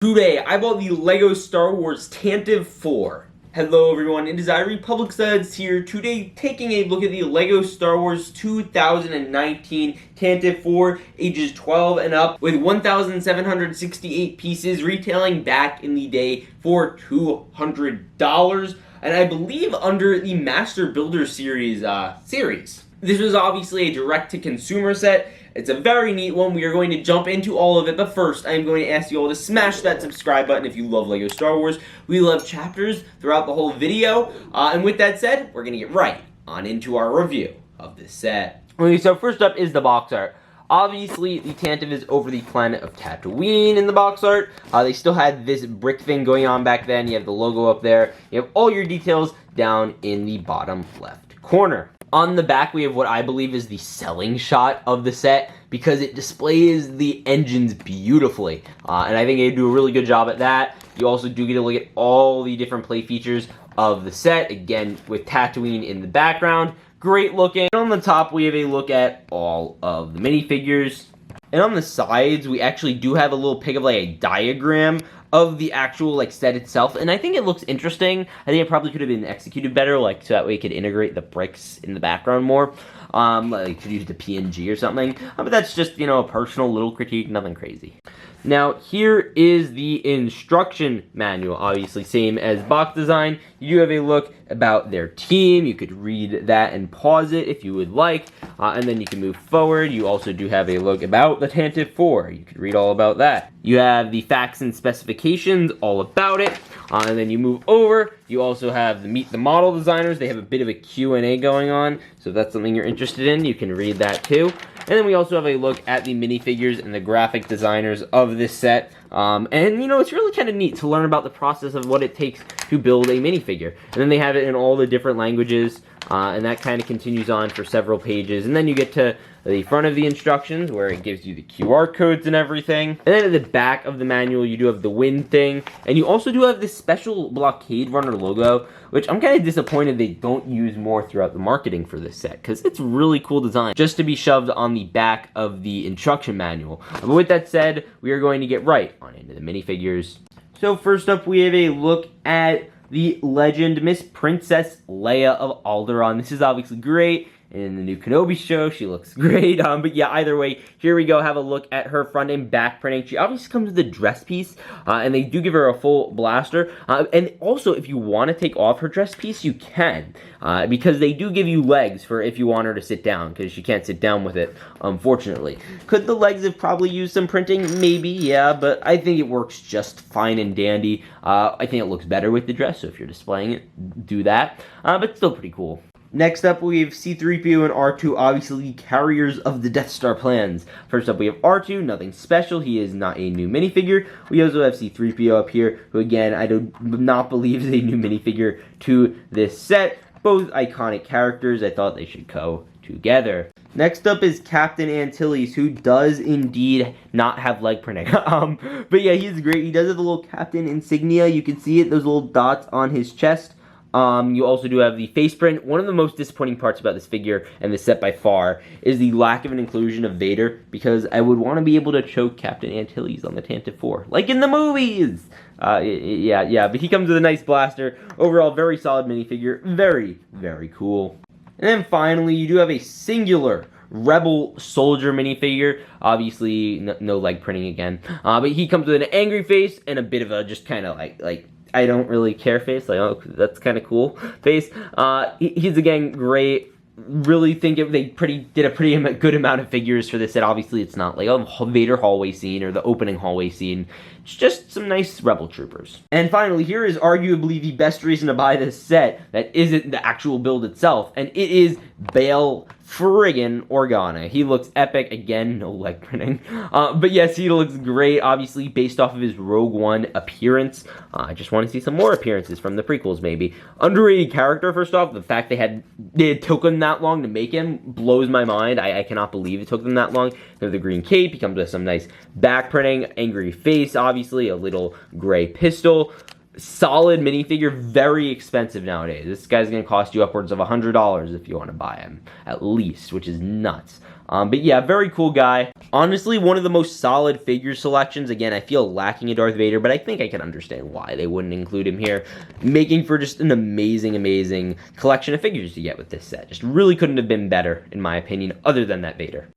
Today, I bought the LEGO Star Wars TANTIVE 4. Hello everyone, it is Public Studs here, today taking a look at the LEGO Star Wars 2019 TANTIVE 4, ages 12 and up, with 1,768 pieces, retailing back in the day for $200, and I believe under the Master Builder series. This was obviously a direct-to-consumer set. It's a very neat one. We are going to jump into all of it, but first, I am going to ask you all to smash that subscribe button if you love LEGO Star Wars. We love chapters throughout the whole video, and with that said, we're going to get right on into our review of this set. Okay, so first up is the box art. Obviously, the Tantive is over the planet of Tatooine in the box art. They still had this brick thing going on back then. You have the logo up there. You have all your details down in the bottom left corner. On the back, we have what I believe is the selling shot of the set because it displays the engines beautifully. And I think they do a really good job at that. You also do get to look at all the different play features of the set, again, with Tatooine in the background. Great looking. And on the top, we have a look at all of the minifigures. And on the sides, we actually do have a little pic of like a diagram of the actual set itself, and I think it looks interesting. I think it probably could have been executed better, so that way it could integrate the bricks in the background more. Could use the PNG or something. But that's just, a personal little critique, nothing crazy. Now, here is the instruction manual. Obviously, same as box design. You do have a look about their team. You could read that and pause it if you would like, and then you can move forward. You also do have a look about the Tantive 4. You could read all about that. You have the facts and specifications, all about it, and then you move over. You also have the Meet the Model Designers. They have a bit of a Q&A going on, so if that's something you're interested in, you can read that too. And then we also have a look at the minifigures and the graphic designers of this set. It's really kind of neat to learn about the process of what it takes to build a minifigure. And then they have it in all the different languages, and that kind of continues on for several pages. And then you get to the front of the instructions where it gives you the QR codes and everything. And then at the back of the manual, you do have the wind thing. And you also do have this special Blockade Runner logo, which I'm kind of disappointed they don't use more throughout the marketing for this set, because it's a really cool design, just to be shoved on the back of the instruction manual. But with that said, we are going to get right on into the minifigures. So first up, we have a look at the legend, Miss Princess Leia of Alderaan. This is obviously great. In the new Kenobi show, she looks great. But yeah, either way, here we go. Have a look at her front and back printing. She obviously comes with a dress piece, and they do give her a full blaster. And also, if you want to take off her dress piece, you can, because they do give you legs for if you want her to sit down, because she can't sit down with it, unfortunately. Could the legs have probably used some printing? Maybe, yeah, but I think it works just fine and dandy. I think it looks better with the dress, so if you're displaying it, do that. But still pretty cool. Next up, we have C-3PO and R2, obviously carriers of the Death Star plans. First up, we have R2, nothing special. He is not a new minifigure. We also have C-3PO up here, who again, I do not believe is a new minifigure to this set. Both iconic characters. I thought they should go together. Next up is Captain Antilles, who does indeed not have leg printing. But yeah, he's great. He does have the little Captain insignia. You can see it, those little dots on his chest. You also do have the face print. One of the most disappointing parts about this figure and this set by far is the lack of an inclusion of Vader, because I would want to be able to choke Captain Antilles on the Tantive 4, like in the movies. Yeah, but he comes with a nice blaster. Overall, very solid minifigure. Very, very cool. And then finally, you do have a singular Rebel Soldier minifigure. Obviously, no leg printing again. But he comes with an angry face and a bit of a just kind of like I don't really care face, oh, that's kind of cool face. He's again great. Really think they did a pretty good amount of figures for this set. Obviously, it's not like a Vader hallway scene or the opening hallway scene. It's just some nice Rebel troopers. And finally, here is arguably the best reason to buy this set that isn't the actual build itself, and it is Bail friggin' Organa. He looks epic. Again, no leg printing. But yes, he looks great, obviously, based off of his Rogue One appearance. I just want to see some more appearances from the prequels, maybe. Underrated character, first off. The fact it took them that long to make him blows my mind. I cannot believe it took them that long. There's the green cape. He comes with some nice back printing. Angry face, obviously. A little gray pistol. solid minifigure, very expensive nowadays. This guy's going to cost you upwards of $100 if you want to buy him, at least, which is nuts. But yeah, very cool guy. Honestly, one of the most solid figure selections. Again, I feel lacking a Darth Vader, but I think I can understand why they wouldn't include him here. Making for just an amazing, amazing collection of figures to get with this set. Just really couldn't have been better, in my opinion, other than that Vader.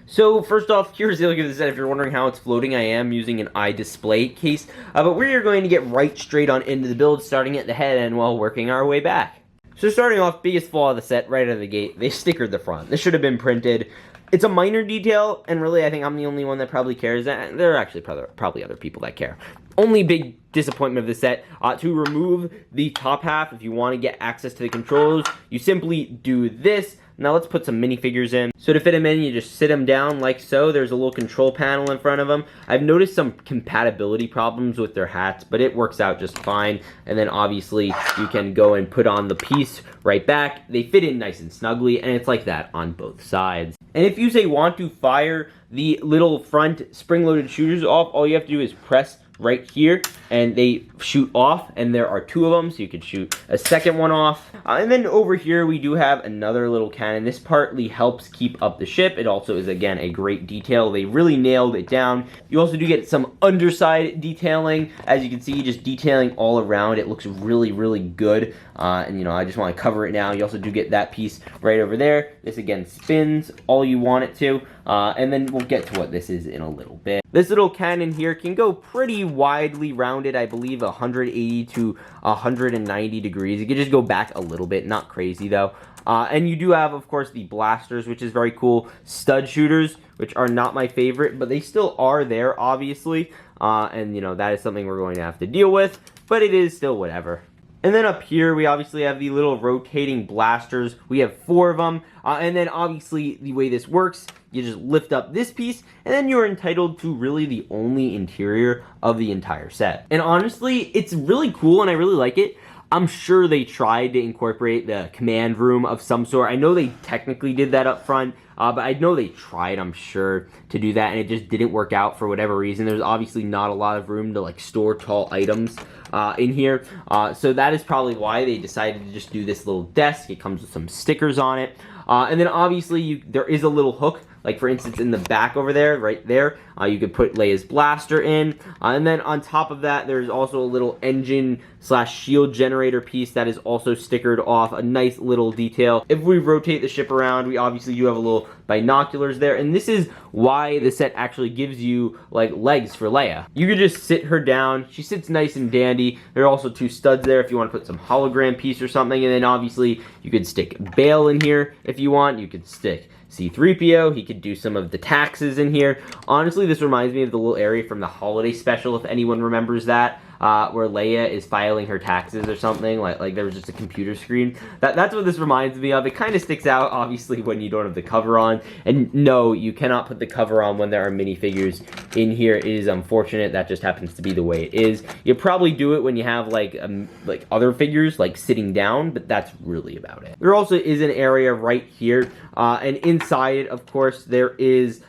So first off, here's the look of the set. If you're wondering how it's floating, I am using an eye display case. But we are going to get right straight on into the build, starting at the head and while working our way back. So starting off, biggest flaw of the set, right out of the gate, they stickered the front. This should have been printed. It's a minor detail, and really I think I'm the only one that probably cares. There are actually probably other people that care. Only big disappointment of the set, to remove the top half, if you want to get access to the controls, you simply do this. Now let's put some minifigures in. So to fit them in, you just sit them down like so. There's a little control panel in front of them. I've noticed some compatibility problems with their hats, but it works out just fine. And then obviously you can go and put on the piece right back. They fit in nice and snugly, and it's like that on both sides. And if you say want to fire the little front spring-loaded shooters off, all you have to do is press right here and they shoot off, and there are two of them, so you could shoot a second one off. And then over here we do have another little cannon. This partly helps keep up the ship. It also is, again, a great detail. They really nailed it down. You also do get some underside detailing. As you can see, just detailing all around. It looks really, really good. And you know, I just want to cover it now. You also do get that piece right over there. This again spins all you want it to. And then we'll get to what this is in a little bit. This little cannon here can go pretty widely rounded, I believe 180 to 190 degrees. It could just go back a little bit, not crazy though. And you do have, of course, the blasters, which is very cool. Stud shooters, which are not my favorite, but they still are there, obviously. And, you know, that is something we're going to have to deal with, but it is still whatever. And then up here, we obviously have the little rotating blasters. We have 4 of them. And then obviously the way this works, you just lift up this piece, and then you're entitled to really the only interior of the entire set. And honestly, it's really cool and I really like it. I'm sure they tried to incorporate the command room of some sort. I know they technically did that up front, but I know they tried, I'm sure, to do that, and it just didn't work out for whatever reason. There's obviously not a lot of room to like store tall items in here, so that is probably why they decided to just do this little desk. It comes with some stickers on it, and then obviously there is a little hook. Like, for instance, in the back over there, right there, you could put Leia's blaster in. And then on top of that, there's also a little engine/shield generator piece that is also stickered off. A nice little detail. If we rotate the ship around, we obviously do have a little binoculars there. And this is why the set actually gives you, like, legs for Leia. You could just sit her down. She sits nice and dandy. There are also 2 studs there if you want to put some hologram piece or something. And then obviously, you could stick Bail in here if you want. You could stick C-3PO, he could do some of the taxes in here. Honestly, this reminds me of the little area from the holiday special, if anyone remembers that, where Leia is filing her taxes or something, like there was just a computer screen. That's what this reminds me of. It kind of sticks out, obviously, when you don't have the cover on. And no, you cannot put the cover on when there are minifigures in here. It is unfortunate. That just happens to be the way it is. You probably do it when you have, like other figures, like sitting down, but that's really about it. There also is an area right here, and inside it, of course, there is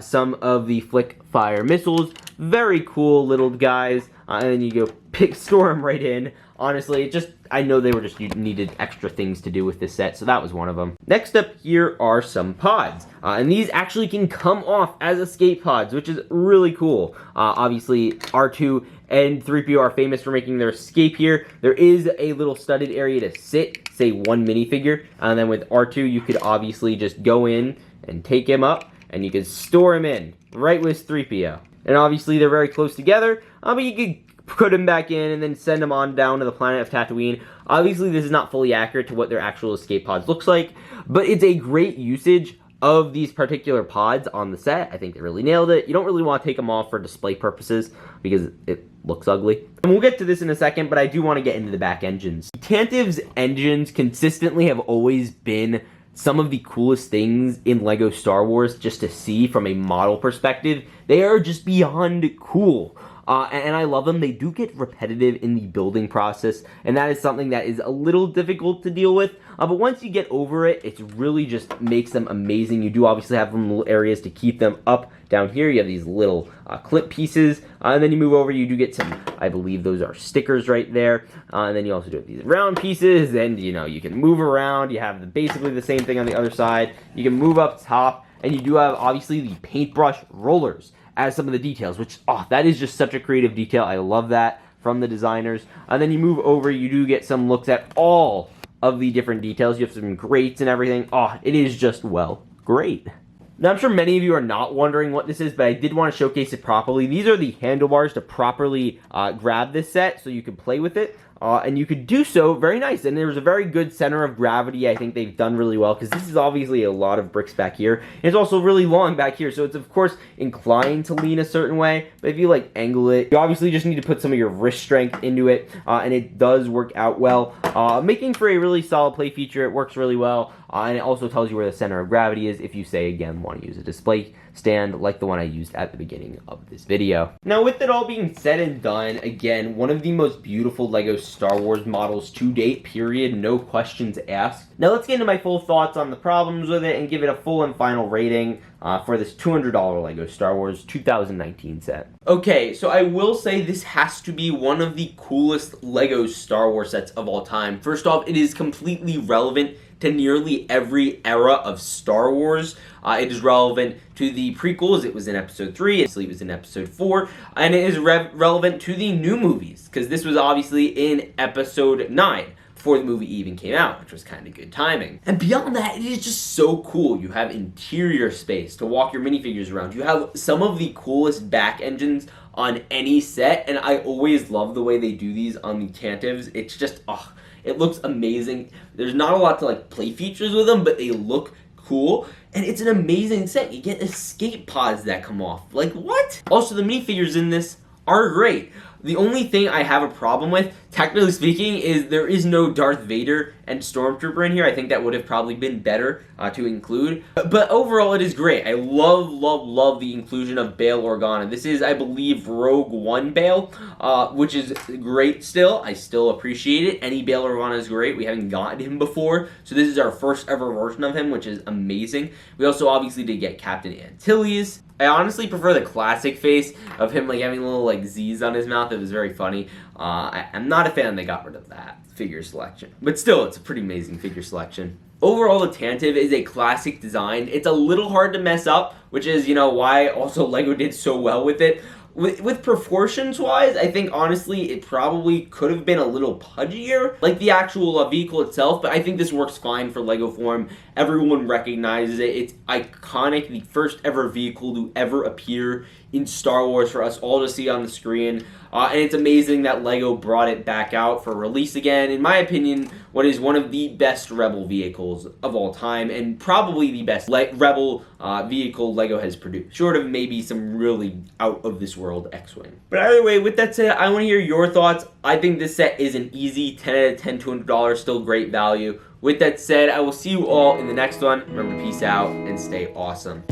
some of the flick fire missiles. Very cool little guys. And then you go store them right in. Honestly, I know they were just needed extra things to do with this set, so that was one of them. Next up here are some pods. And these actually can come off as escape pods, which is really cool. Obviously, R2 and 3PO are famous for making their escape here. There is a little studded area to sit, say 1 minifigure. And then with R2, you could obviously just go in and take him up, and you could store him in, right with 3PO. And obviously, they're very close together, but you could put them back in and then send them on down to the planet of Tatooine. Obviously, this is not fully accurate to what their actual escape pods looks like, but it's a great usage of these particular pods on the set. I think they really nailed it. You don't really want to take them off for display purposes because it looks ugly. And we'll get to this in a second, but I do want to get into the back engines. Tantive's engines consistently have always been some of the coolest things in LEGO Star Wars just to see from a model perspective. They are just beyond cool. and I love them. They do get repetitive in the building process, and that is something that is a little difficult to deal with, but once you get over it, it really just makes them amazing. You do obviously have them little areas to keep them up. Down here, you have these little clip pieces, and then you move over, you do get some, I believe those are stickers right there, and then you also do have these round pieces, and you know, you can move around. You have basically the same thing on the other side. You can move up top, and you do have, obviously, the paintbrush rollers as some of the details, which, that is just such a creative detail. I love that from the designers. And then you move over, you do get some looks at all of the different details. You have some grates and everything. It is just, well, great. Now, I'm sure many of you are not wondering what this is, but I did want to showcase it properly. These are the handlebars to properly grab this set so you can play with it. And you could do so very nice. And there's a very good center of gravity. I think they've done really well, because this is obviously a lot of bricks back here. And it's also really long back here, so it's of course inclined to lean a certain way. But if you like angle it, you obviously just need to put some of your wrist strength into it, and it does work out well, making for a really solid play feature. It works really well, and it also tells you where the center of gravity is if you say, again, want to use a display stand like the one I used at the beginning of this video. Now, with it all being said and done, again, one of the most beautiful LEGO Star Wars models to date, period, no questions asked. Now, let's get into my full thoughts on the problems with it and give it a full and final rating for this $200 LEGO Star Wars 2019 set. Okay, so I will say this has to be one of the coolest LEGO Star Wars sets of all time. First off, it is completely relevant to nearly every era of Star Wars. It is relevant to the prequels. It was in episode 3, it was in episode 4, and it is relevant to the new movies, because this was obviously in episode 9 before the movie even came out, which was kind of good timing. And beyond that, it is just so cool. You have interior space to walk your minifigures around. You have some of the coolest back engines on any set, and I always love the way they do these on the Tantives. It's just, it looks amazing. There's not a lot to like play features with them, but they look cool, and it's an amazing set. You get escape pods that come off. Like, what? Also, the minifigures in this are great. The only thing I have a problem with, technically speaking, is there is no Darth Vader and Stormtrooper in here. I think that would have probably been better to include. But overall, it is great. I love, love, love the inclusion of Bail Organa. This is, I believe, Rogue One Bail, which is great still. I still appreciate it. Any Bail Organa is great. We haven't gotten him before, so this is our first ever version of him, which is amazing. We also obviously did get Captain Antilles. I honestly prefer the classic face of him like having little like Z's on his mouth. It was very funny. I'm not a fan they got rid of that figure selection, but still, it's a pretty amazing figure selection. Overall, the Tantive is a classic design. It's a little hard to mess up, which is, you know, why also LEGO did so well with it. With proportions-wise, I think, honestly, it probably could have been a little pudgier, like the actual vehicle itself, but I think this works fine for LEGO form. Everyone recognizes it. It's iconic, the first ever vehicle to ever appear in Star Wars for us all to see on the screen, and it's amazing that LEGO brought it back out for release again. In my opinion, what is one of the best Rebel vehicles of all time, and probably the best Rebel vehicle LEGO has produced, short of maybe some really out-of-this-world X-Wing. But either way, with that said, I want to hear your thoughts. I think this set is an easy 10 out of 10, $200, still great value. With that said, I will see you all in the next one. Remember to peace out and stay awesome.